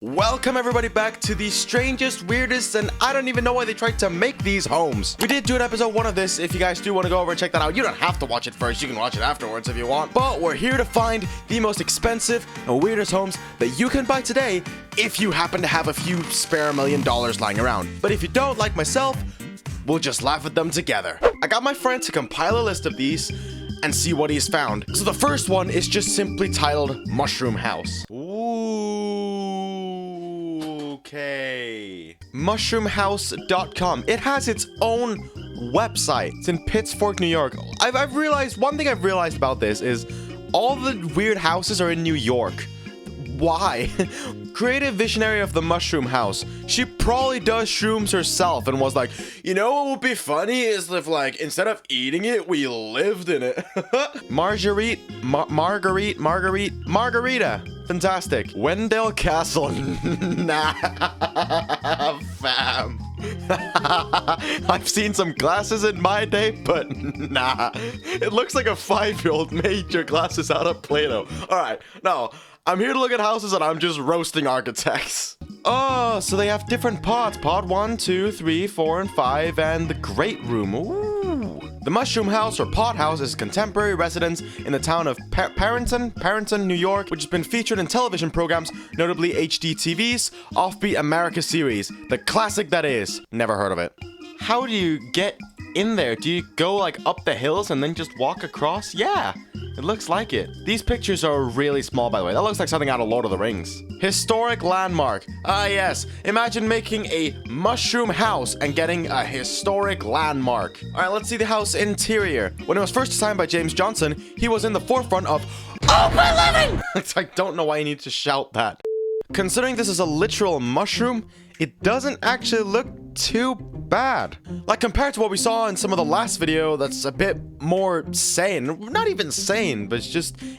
Welcome everybody back to the strangest, weirdest, and I don't even know why they tried to make these homes. We did do an episode 1 of this. If you guys do want to go over and check that out, you don't have to watch it first. You can watch it afterwards if you want. But we're here to find the most expensive and weirdest homes that you can buy today if you happen to have a few spare $1 million lying around. But if you don't, like myself, we'll just laugh at them together. I got my friend to compile a list of these and see what he's found. So the first one is just simply titled Mushroom House. Okay. Mushroomhouse.com. It has its own website. It's in Pittsburgh, New York. I've realized, one thing I've realized about this is all the weird houses are in New York. Why? Creative visionary of the Mushroom House. She probably does shrooms herself and was like, you know what would be funny is if, like, instead of eating it, we lived in it. Margarita. Fantastic. Wendell Castle. Nah, fam. I've seen some glasses in my day, but nah. It looks like a 5-year-old made your glasses out of Play-Doh. Alright, no. I'm here to look at houses and I'm just roasting architects. Oh, so they have different pods. Pod 1, 2, 3, 4, and 5, and the Great Room. Ooh. The Mushroom House, or Pod House, is contemporary residence in the town of Parenton, New York, which has been featured in television programs, notably HGTV's Offbeat America series. The classic that is. Never heard of it. How do you get in there? Do you go like up the hills and then just walk across? Yeah, it looks like it. These pictures are really small, by the way. That looks like something out of Lord of the Rings. Historic landmark. Ah, yes. Imagine making a mushroom house and getting a historic landmark. All right, let's see the house interior. When it was first designed by James Johnson, he was in the forefront of open living. I don't know why you need to shout that. Considering this is a literal mushroom, it doesn't actually look too bad. Like, compared to what we saw in some of the last video that's a bit more sane. Not even sane, but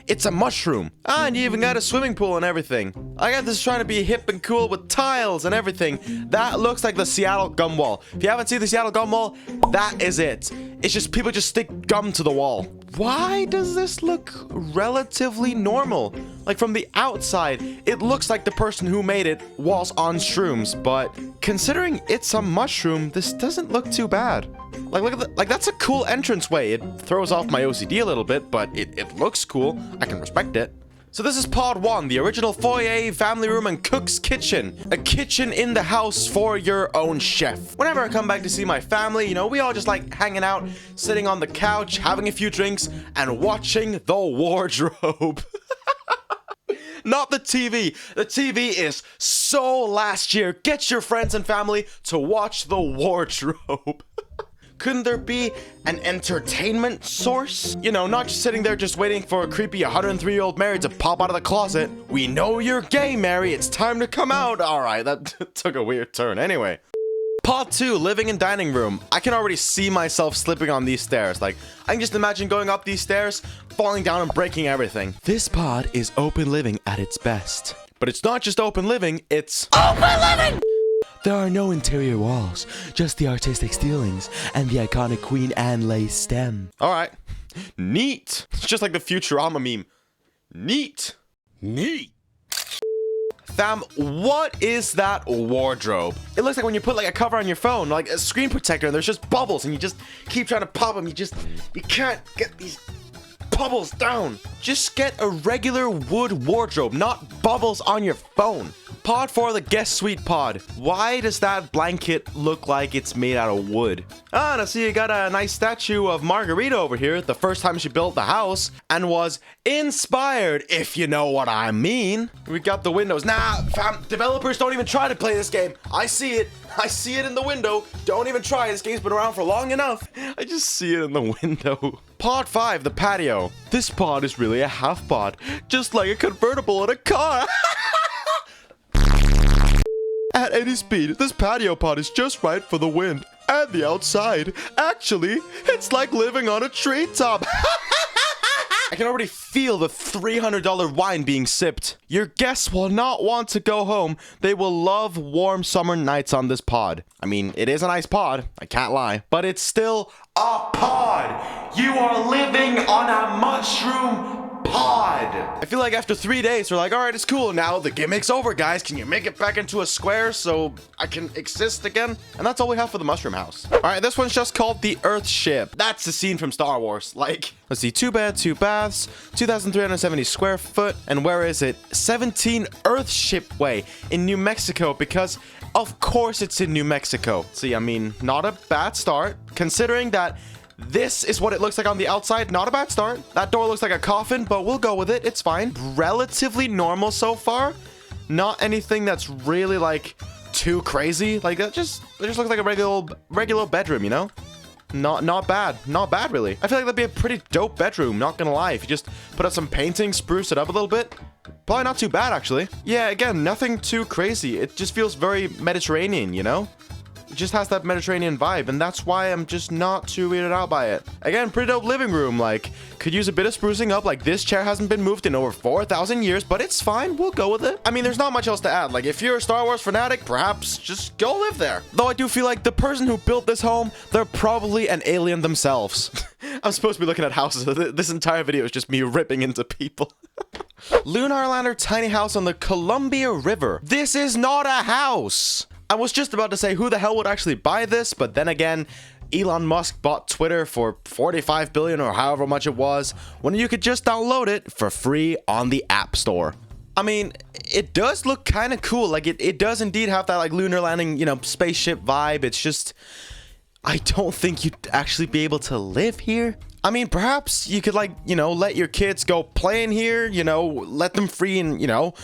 it's a mushroom. Ah, and you even got a swimming pool and everything. I got this trying to be hip and cool with tiles and everything. That looks like the Seattle gum wall. If you haven't seen the Seattle gum wall, that is it. It's just people just stick gum to the wall. Why does this look relatively normal? Like, from the outside, it looks like the person who made it was on shrooms, but considering it's a mushroom, this doesn't look too bad. Like, look at that's a cool entranceway. It throws off my OCD a little bit, but it looks cool. I can respect it. So this is Pod 1, the original foyer, family room, and cook's kitchen. A kitchen in the house for your own chef. Whenever I come back to see my family, you know, we all just like hanging out, sitting on the couch, having a few drinks, and watching the wardrobe. Not the TV. The TV is so last year. Get your friends and family to watch the wardrobe. Couldn't there be an entertainment source? You know, not just sitting there just waiting for a creepy 103-year-old Mary to pop out of the closet. We know you're gay, Mary. It's time to come out. All right, that took a weird turn. Anyway. Pod 2, living and dining room. I can already see myself slipping on these stairs. Like, I can just imagine going up these stairs, falling down and breaking everything. This pod is open living at its best. But it's not just open living, it's open living! There are no interior walls, just the artistic ceilings and the iconic Queen Anne lace stem. All right. Neat. It's just like the Futurama meme. Neat. Neat. Fam, what is that wardrobe? It looks like when you put like a cover on your phone, like a screen protector, and there's just bubbles, and you just keep trying to pop them. You can't get these bubbles down. Just get a regular wood wardrobe, not bubbles on your phone. Pod 4, the guest suite pod. Why does that blanket look like it's made out of wood? Ah, and I see you got a nice statue of Margarita over here, the first time she built the house, and was inspired, if you know what I mean. We got the windows. Nah, fam, developers don't even try to play this game. I see it. I see it in the window. Don't even try. This game's been around for long enough. I just see it in the window. Pod 5, the patio. This pod is really a half pod, just like a convertible in a car. At any speed, this patio pod is just right for the wind and the outside. Actually, it's like living on a treetop. I can already feel the $300 wine being sipped. Your guests will not want to go home. They will love warm summer nights on this pod. I mean, it is a nice pod, I can't lie, but it's still a pod. You are living on a mushroom pod. I feel like after 3 days, we're like, all right, it's cool. Now the gimmick's over, guys. Can you make it back into a square so I can exist again? And that's all we have for the mushroom house. All right, this one's just called the Earth Ship. That's the scene from Star Wars. Like, let's see, 2 beds, 2 baths, 2,370 square foot. And where is it? 17 Earthship Way in New Mexico, because of course it's in New Mexico. See, I mean, not a bad start, considering that this is what it looks like on the outside. Not a bad start. That door looks like a coffin, but we'll go with it. It's fine. Relatively normal so far. Not anything that's really like too crazy. Like it just looks like a regular bedroom, you know? Not bad. Not bad, really. I feel like that'd be a pretty dope bedroom, not gonna lie. If you just put up some painting, spruce it up a little bit. Probably not too bad, actually. Yeah, again, nothing too crazy. It just feels very Mediterranean, you know? It just has that Mediterranean vibe, and that's why I'm just not too weirded out by it. Again, pretty dope living room. Like, could use a bit of sprucing up. Like, this chair hasn't been moved in over 4,000 years, but it's fine. We'll go with it. I mean, there's not much else to add. Like, if you're a Star Wars fanatic, perhaps just go live there. Though I do feel like the person who built this home, they're probably an alien themselves. I'm supposed to be looking at houses. This entire video is just me ripping into people. Lunarlander tiny house on the Columbia River. This is not a house. I was just about to say who the hell would actually buy this, but then again, Elon Musk bought Twitter for 45 billion or however much it was, when you could just download it for free on the App Store. I mean, it does look kind of cool. Like, it does indeed have that, like, lunar landing, you know, spaceship vibe. It's just, I don't think you'd actually be able to live here. I mean, perhaps you could, like, you know, let your kids go play in here, you know, let them free and, you know,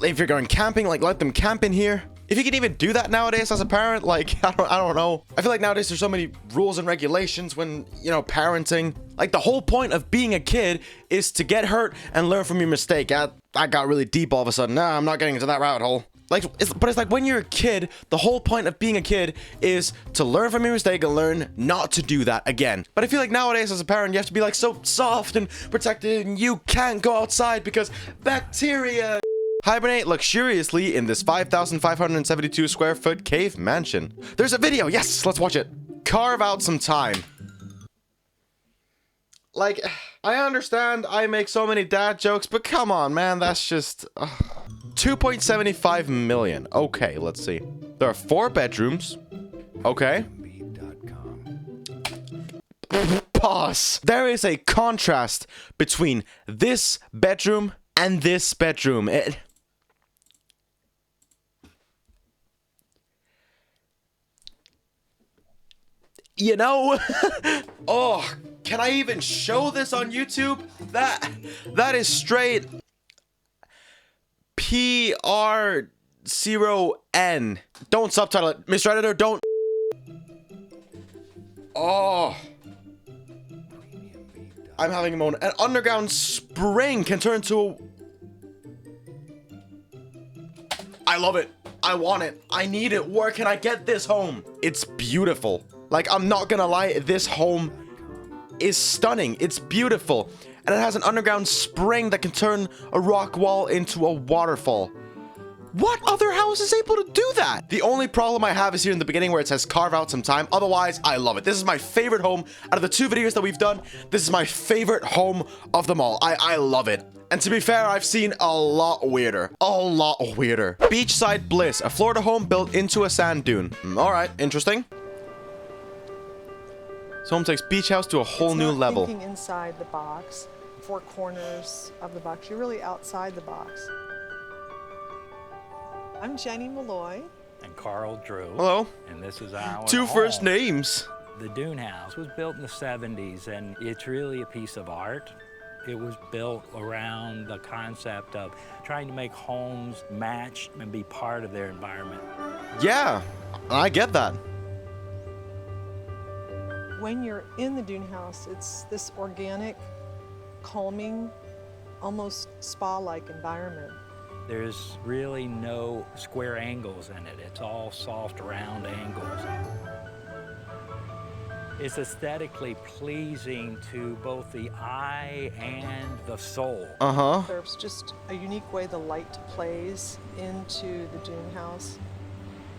if you're going camping, like, let them camp in here. If you can even do that nowadays as a parent, like, I don't know. I feel like nowadays there's so many rules and regulations when, you know, parenting. Like, the whole point of being a kid is to get hurt and learn from your mistake. That got really deep all of a sudden. Nah, I'm not getting into that rabbit hole. Like, but it's like when you're a kid, the whole point of being a kid is to learn from your mistake and learn not to do that again. But I feel like nowadays as a parent, you have to be like so soft and protected, and you can't go outside because bacteria. Hibernate luxuriously in this 5,572 square foot cave mansion. There's a video. Yes, let's watch it. Carve out some time. Like, I understand I make so many dad jokes, but come on, man, that's just 2.75 million. Okay, let's see. There are 4 bedrooms. Okay. Pause. There is a contrast between this bedroom and this bedroom. You know, oh, can I even show this on YouTube? That is straight PR0N. Don't subtitle it, Mr. Editor, don't. Oh, I'm having a moment. An underground spring can turn into a... I love it. I want it. I need it. Where can I get this home? It's beautiful. Like, I'm not gonna lie, this home is stunning. It's beautiful. And it has an underground spring that can turn a rock wall into a waterfall. What other house is able to do that? The only problem I have is here in the beginning where it says carve out some time. Otherwise, I love it. This is my favorite home out of the 2 videos that we've done. This is my favorite home of them all. I love it. And to be fair, I've seen a lot weirder. A lot weirder. Beachside Bliss, a Florida home built into a sand dune. All right, interesting. This home takes beach house to a whole new level. Thinking inside the box, 4 corners of the box. You're really outside the box. I'm Jenny Malloy. And Carl Drew. Hello. And this is our 2 first home. names. The Dune House was built in the 70s, and it's really a piece of art. It was built around the concept of trying to make homes match and be part of their environment. Yeah, I get that. When you're in the Dune House, it's this organic, calming, almost spa-like environment. There's really no square angles in it. It's all soft, round angles. It's aesthetically pleasing to both the eye and the soul. Uh-huh. There's just a unique way the light plays into the Dune House,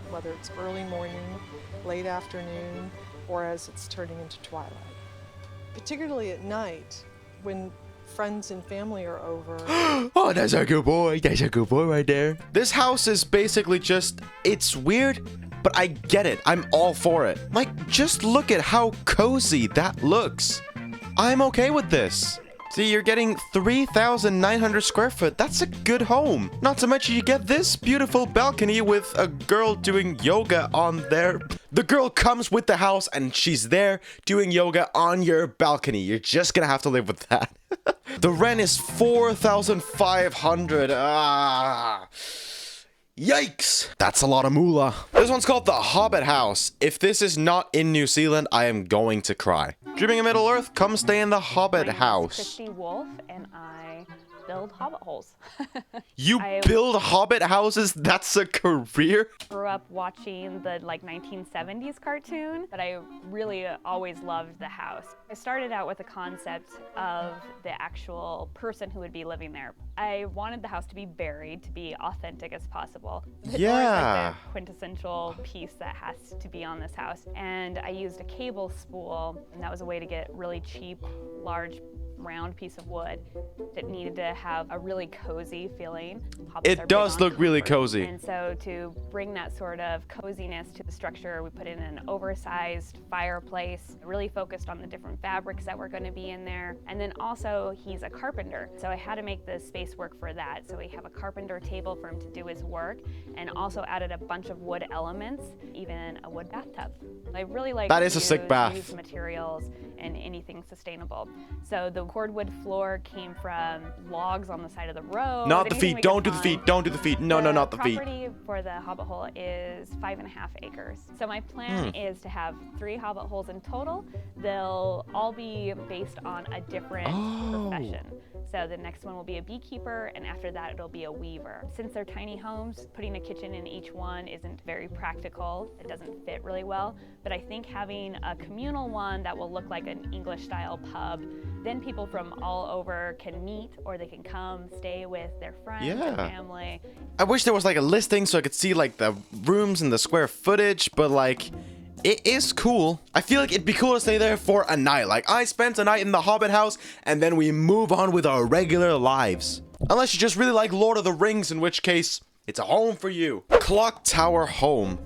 whether it's early morning, late afternoon, or as it's turning into twilight. Particularly at night, when friends and family are over. Oh, that's a good boy. That's a good boy right there. This house is basically just, it's weird, but I get it. I'm all for it. Like, just look at how cozy that looks. I'm okay with this. See, you're getting 3,900 square foot. That's a good home. Not to mention you get this beautiful balcony with a girl doing yoga on there. The girl comes with the house and she's there doing yoga on your balcony. You're just gonna have to live with that. The rent is 4,500. Yikes! That's a lot of moolah. This one's called the Hobbit House. If this is not in New Zealand, I am going to cry. Dreaming of Middle Earth? Come stay in the Hobbit House. Christy Wolf, and I build hobbit holes. You build hobbit houses? That's a career? Grew up watching the 1970s cartoon, but I really always loved the house. I started out with the concept of the actual person who would be living there. I wanted the house to be buried, to be authentic as possible. The door is like the quintessential piece that has to be on this house. And I used a cable spool, and that was a way to get really cheap, large, round piece of wood that needed to have a really cozy feeling. It does look really cozy. And so to bring that sort of coziness to the structure, we put in an oversized fireplace, really focused on the different fabrics that were going to be in there. And then also he's a carpenter, so I had to make the space work for that. So we have a carpenter table for him to do his work, and also added a bunch of wood elements, even a wood bathtub. I really like that is a sick bath. Use materials and anything sustainable. So the cordwood floor came from logs on the side of the road. Not the feet. Don't do the feet. Don't do the feet. No, not the feet. The property for the Hobbit hole is 5.5 acres. So my plan is to have 3 Hobbit holes in total. They'll all be based on a different profession. So the next one will be a beekeeper, and after that it'll be a weaver. Since they're tiny homes, putting a kitchen in each one isn't very practical. It doesn't fit really well. But I think having a communal one that will look like an English-style pub, then people from all over can meet, or they can come stay with their friends and family. I wish there was like a listing so I could see like the rooms and the square footage, but like, it is cool. I feel like it'd be cool to stay there for a night. Like, I spent a night in the Hobbit House, and then we move on with our regular lives. Unless you just really like Lord of the Rings, in which case, it's a home for you. Clock Tower Home.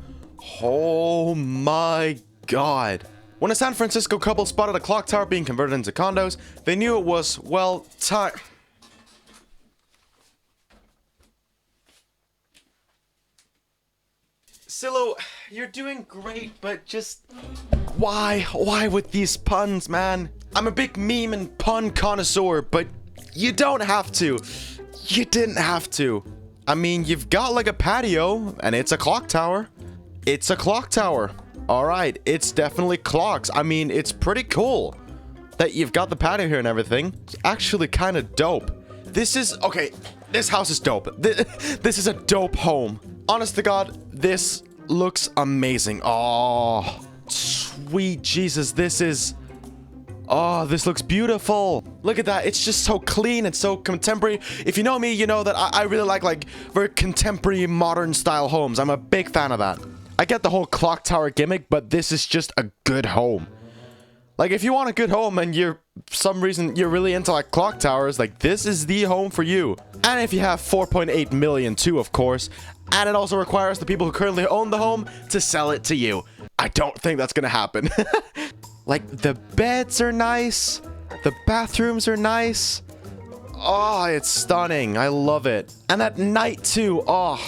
Oh my god. When a San Francisco couple spotted a clock tower being converted into condos, they knew it was, well, time. Silo, you're doing great, but just... Why? Why with these puns, man? I'm a big meme and pun connoisseur, but you don't have to. You didn't have to. I mean, you've got like a patio, and it's a clock tower. It's a clock tower. Alright, it's definitely clocks. I mean, it's pretty cool that you've got the patio here and everything. It's actually kind of dope. This is... Okay, this house is dope. This is a dope home. Honest to God, this looks amazing. Oh, sweet Jesus, this is... Oh, this looks beautiful. Look at that. It's just so clean and so contemporary. If you know me, you know that I really like very contemporary, modern style homes. I'm a big fan of that. I get the whole clock tower gimmick, but this is just a good home. Like, if you want a good home and for some reason you're really into like clock towers, like this is the home for you. And if you have 4.8 million too, of course. And it also requires the people who currently own the home to sell it to you. I don't think that's gonna happen. Like, the beds are nice. The bathrooms are nice. Oh, it's stunning. I love it. And at night too. Oh,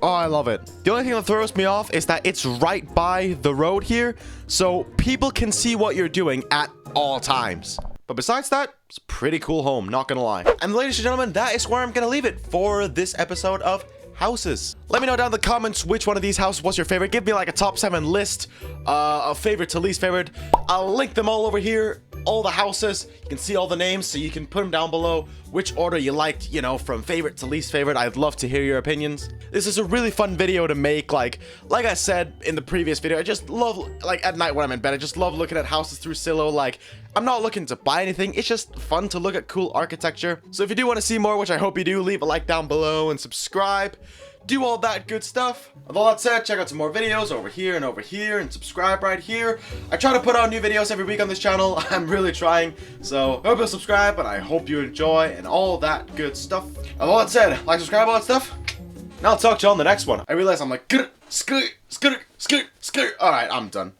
I love it. The only thing that throws me off is that it's right by the road here, so people can see what you're doing at all times. But besides that, it's a pretty cool home, not gonna lie. And ladies and gentlemen, that is where I'm gonna leave it for this episode of houses. Let me know down in the comments which one of these houses was your favorite. Give me like a top 7 list of favorite to least favorite. I'll link them all over here. All the houses, you can see all the names, so you can put them down below which order you liked, you know, from favorite to least favorite. I'd love to hear your opinions. This is a really fun video to make. Like I said in the previous video, I just love, like, at night when I'm in bed, I just love looking at houses through Zillow. Like, I'm not looking to buy anything, it's just fun to look at cool architecture. So if you do want to see more, which I hope you do, leave a like down below and subscribe. do all that good stuff. With all that said, check out some more videos over here, and subscribe right here. I try to put out new videos every week on this channel. I'm really trying, so I hope you'll subscribe, and I hope you enjoy, and all that good stuff. With all that said, like, subscribe, all that stuff. Now I'll talk to you on the next one. I realize I'm like, alright, I'm done.